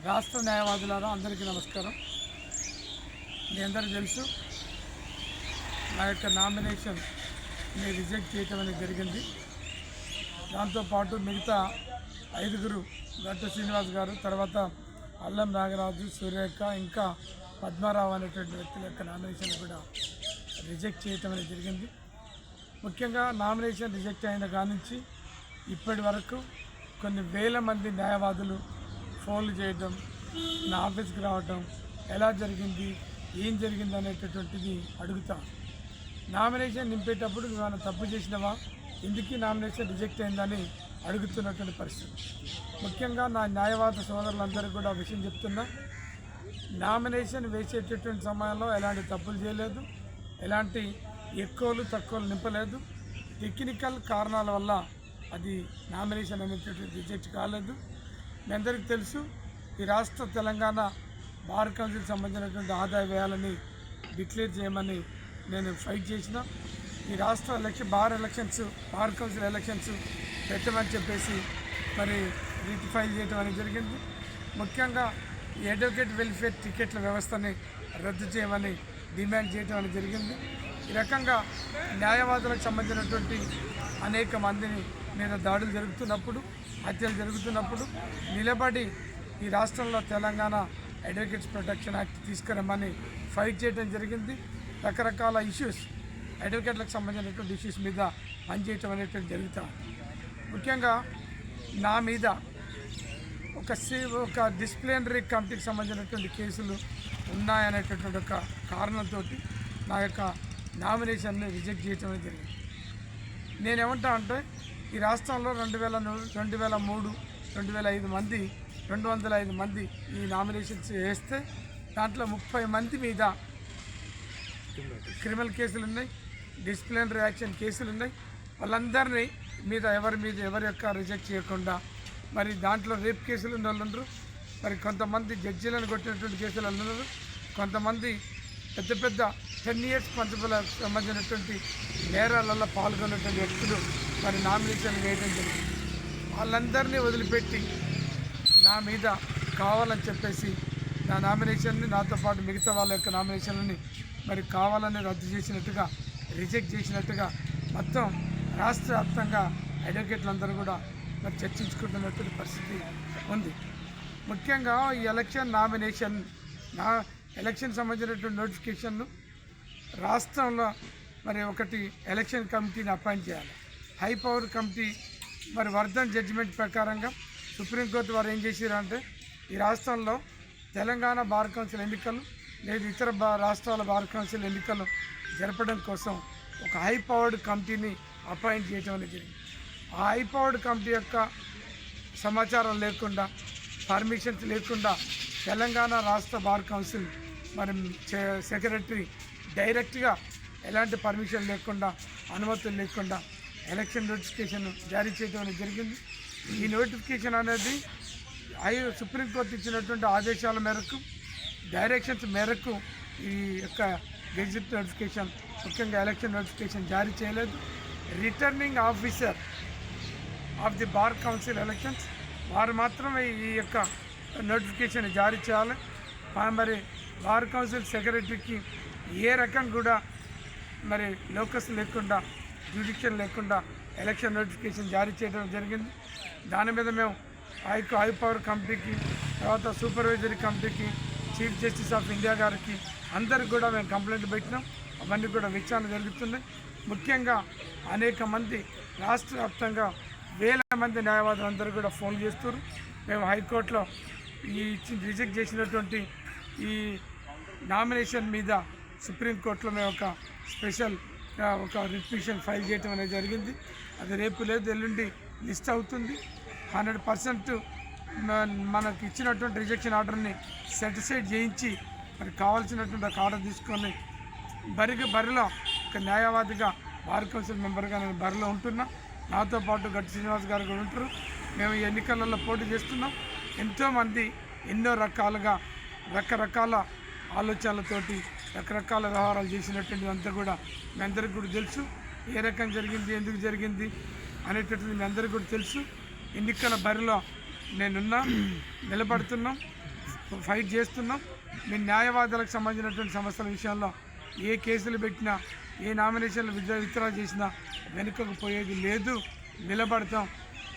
రాష్ట్ర న్యాయవాదులారా అందరికీ నమస్కారం. మీ అందరికీ తెలుసు, నా యొక్క నామినేషన్ రిజెక్ట్ చేయటం అనేది జరిగింది. దాంతోపాటు మిగతా 5గురు గట్టు శ్రీనివాస్ గారు, తర్వాత అల్లం నాగరాజు, సూర్యక్క, ఇంకా పద్మారావు అనేటువంటి వ్యక్తుల యొక్క నామినేషన్ కూడా రిజెక్ట్ చేయటం అనేది జరిగింది. ముఖ్యంగా నామినేషన్ రిజెక్ట్ అయిన కాడి నుంచి ఇప్పటి వరకు కొన్ని వేల మంది న్యాయవాదులు ఫోన్లు చేయడం, నా ఆఫీస్కి రావటం, ఎలా జరిగింది, ఏం జరిగింది అనేటటువంటిది అడుగుతాం. నామినేషన్ నింపేటప్పుడు మనం తప్పు చేసినవా, ఎందుకు నామినేషన్ రిజెక్ట్ అయిందని అడుగుతున్నటువంటి పరిస్థితి. ముఖ్యంగా నా న్యాయవాద సోదరులందరూ కూడా విషయం చెప్తున్నా, నామినేషన్ వేసేటటువంటి సమయంలో ఎలాంటి తప్పులు చేయలేదు, ఎలాంటి ఎక్కువలు తక్కువలు నింపలేదు. టెక్నికల్ కారణాల వల్ల అది నామినేషన్ అనేటటువంటి రిజెక్ట్ కాలేదు. మీ అందరికీ తెలుసు, ఈ రాష్ట్ర తెలంగాణ బార్ కౌన్సిల్ సంబంధించినటువంటి ఆదాయ వ్యయాలని డిక్లేర్ చేయమని నేను ఫైట్ చేసిన. ఈ రాష్ట్ర బార్ కౌన్సిల్ ఎలక్షన్స్ పెట్టమని చెప్పేసి మరి రిట్ ఫైల్ చేయడం అనేది జరిగింది. ముఖ్యంగా ఈ అడ్వకేట్ వెల్ఫేర్ టికెట్ల వ్యవస్థని రద్దు చేయమని డిమాండ్ చేయడం అనేది జరిగింది. ఈ రకంగా న్యాయవాదులకు సంబంధించినటువంటి అనేక మందిని మీద దాడులు జరుగుతున్నప్పుడు, హత్యలు జరుగుతున్నప్పుడు నిలబడి ఈ రాష్ట్రంలో తెలంగాణ అడ్వకేట్స్ ప్రొటెక్షన్ యాక్ట్ తీసుకురమ్మని ఫైట్ చేయడం జరిగింది. రకరకాల ఇష్యూస్, అడ్వకేట్లకు సంబంధించినటువంటి ఇష్యూస్ మీద పనిచేయటం అనేటువంటి జరుగుతాం. ముఖ్యంగా నా మీద ఒక డిసిప్లినరీ కమిటీకి సంబంధించినటువంటి కేసులు ఉన్నాయనేటటువంటి ఒక కారణంతో నా యొక్క నామినేషన్ని రిజెక్ట్ చేయటం అనేది జరిగింది. నేనేమంటా అంటే, ఈ రాష్ట్రంలో 2003, 2005 మంది 205 మంది ఈ నామినేషన్స్ వేస్తే దాంట్లో 30 మంది మీద క్రిమినల్ కేసులు ఉన్నాయి, డిసిప్లినరీ యాక్షన్ కేసులు ఉన్నాయి. వాళ్ళందరినీ ఎవరి యొక్క రిజెక్ట్ చేయకుండా, మరి దాంట్లో రేప్ కేసులు ఉన్న వాళ్ళు ఉన్నారు, మరి కొంతమంది జడ్జీలను కొట్టినటువంటి కేసులు ఉన్నారు, కొంతమంది పెద్ద 10 years పంచబలకు సంబంధించినటువంటి నేరాలలో పాల్గొన్నటువంటి వ్యక్తులు మరి నామినేషన్ వేయడం జరిగింది. వాళ్ళందరినీ వదిలిపెట్టి నా మీద కావాలని చెప్పేసి నా నామినేషన్ని, నాతో పాటు మిగతా వాళ్ళ యొక్క నామినేషన్లని మరి కావాలని రద్దు చేసినట్టుగా, రిజెక్ట్ చేసినట్టుగా మొత్తం రాష్ట్ర వ్యాప్తంగా అడ్వకేట్లందరూ కూడా మరి చర్చించుకుంటున్నటువంటి పరిస్థితి ఉంది. ముఖ్యంగా ఈ ఎలక్షన్ సంబంధించినటువంటి నోటిఫికేషన్లు రాష్ట్రంలో మరి ఒకటి ఎలక్షన్ కమిటీని అపాయింట్ చేయాలి. హై పవర్ కమిటీ మరి వర్ధన్ జడ్జిమెంట్ ప్రకారంగా సుప్రీంకోర్టు వారు ఏం చేశారంటే, ఈ రాష్ట్రంలో తెలంగాణ బార్ కౌన్సిల్ ఎన్నికలు లేదా ఇతర రాష్ట్రాల బార్ కౌన్సిల్ ఎన్నికలు జరపడం కోసం ఒక హై పవర్డ్ కమిటీని అపాయింట్ చేయడం అనేది జరిగింది. ఆ హై పవర్డ్ కమిటీ యొక్క సమాచారం లేకుండా, పర్మిషన్స్ లేకుండా తెలంగాణ రాష్ట్ర బార్ కౌన్సిల్ మరి సెక్రటరీ డైరెక్ట్గా ఎలాంటి పర్మిషన్ లేకుండా, అనుమతులు లేకుండా ఎలక్షన్ నోటిఫికేషన్ జారీ చేయడం అనేది జరిగింది. ఈ నోటిఫికేషన్ అనేది సుప్రీంకోర్టు ఇచ్చినటువంటి ఆదేశాల మేరకు, డైరెక్షన్స్ మేరకు ఈ యొక్క గెజిట్ నోటిఫికేషన్, ముఖ్యంగా ఎలక్షన్ నోటిఫికేషన్ జారీ చేయలేదు. Returning officer of the bar council elections వారు మాత్రమే ఈ యొక్క నోటిఫికేషన్ జారీ చేయాలి. మరి బార్ కౌన్సిల్ సెక్రటరీకి ఏ రకం కూడా మరి లోకస్ లేకుండా, జ్యుడిషియల్ లేకుండా ఎలక్షన్ నోటిఫికేషన్ జారీ చేయడం జరిగింది. దాని మీద మేము హై పవర్ కమిటీకి, తర్వాత సూపర్వైజరీ కమిటీకి, చీఫ్ జస్టిస్ ఆఫ్ ఇండియా గారికి అందరికి కూడా మేము కంప్లైంట్ పెట్టినాం. అవన్నీ కూడా విచారణ జరుగుతున్నాయి. ముఖ్యంగా అనేక మంది రాష్ట్ర వ్యాప్తంగా వేల మంది న్యాయవాదులు అందరూ కూడా ఫోన్ చేస్తారు. మేము హైకోర్టులో ఈ రిజెక్ట్ చేసినటువంటి ఈ నామినేషన్ మీద సుప్రీంకోర్టులో మేము ఒక స్పెషల్ రిట్ పిటిషన్ ఫైల్ చేయడం అనేది జరిగింది. అది రేపు లేదు ఎల్లుండి లిస్ట్ అవుతుంది. 100% మనకు ఇచ్చినటువంటి రిజెక్షన్ ఆర్డర్ని సెటిసైడ్ చేయించి మరి కావాల్సినటువంటి ఒక ఆర్డర్ తీసుకొని బరిలో ఒక న్యాయవాదిగా బార్ కౌన్సిల్ మెంబర్గా నేను బరిలో ఉంటున్నా. నాతో పాటు గట్టు శ్రీనివాస్ గారు కూడా ఉంటారు. మేము ఈ ఎన్నికలలో పోటీ చేస్తున్నాం. ఎంతోమంది ఎన్నో రకరకాల ఆలోచనలతోటి రకరకాల వ్యవహారాలు చేసినటువంటి అంతా కూడా మీ అందరికీ కూడా తెలుసు. ఏ రకం జరిగింది, ఎందుకు జరిగింది అనేటటువంటి మీ అందరికీ కూడా తెలుసు. ఎన్నికల బరిలో నేనున్నా, నిలబడుతున్నాం. ఫైట్ చేస్తున్నాం. మీ న్యాయవాదులకు సంబంధించినటువంటి సమస్యల విషయంలో ఏ కేసులు పెట్టినా, ఏ నామినేషన్లు విత్డ్రా చేసినా వెనుకకు పోయేది లేదు. నిలబడతాం.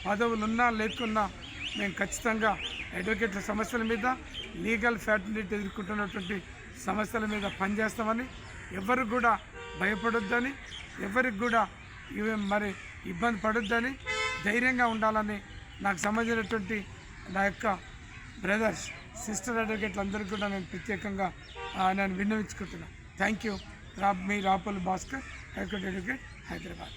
పదవులున్నా లేకున్నా మేము ఖచ్చితంగా అడ్వకేట్ల సమస్యల మీద, లీగల్ ఫ్యాటిలిటీ ఎదుర్కొంటున్నటువంటి సమస్యల మీద పనిచేస్తామని, ఎవరికి కూడా భయపడొద్దని, ఎవరికి కూడా మరి ఇబ్బంది పడొద్దని, ధైర్యంగా ఉండాలని నాకు సంబంధించినటువంటి నా యొక్క బ్రదర్స్, సిస్టర్ అడ్వకేట్లు అందరికీ కూడా నేను ప్రత్యేకంగా నేను విన్నవించుకుంటున్నాను. Thank you. మీ రాపల్లి భాస్కర్, హైకోర్టు అడ్వకేట్, హైదరాబాద్.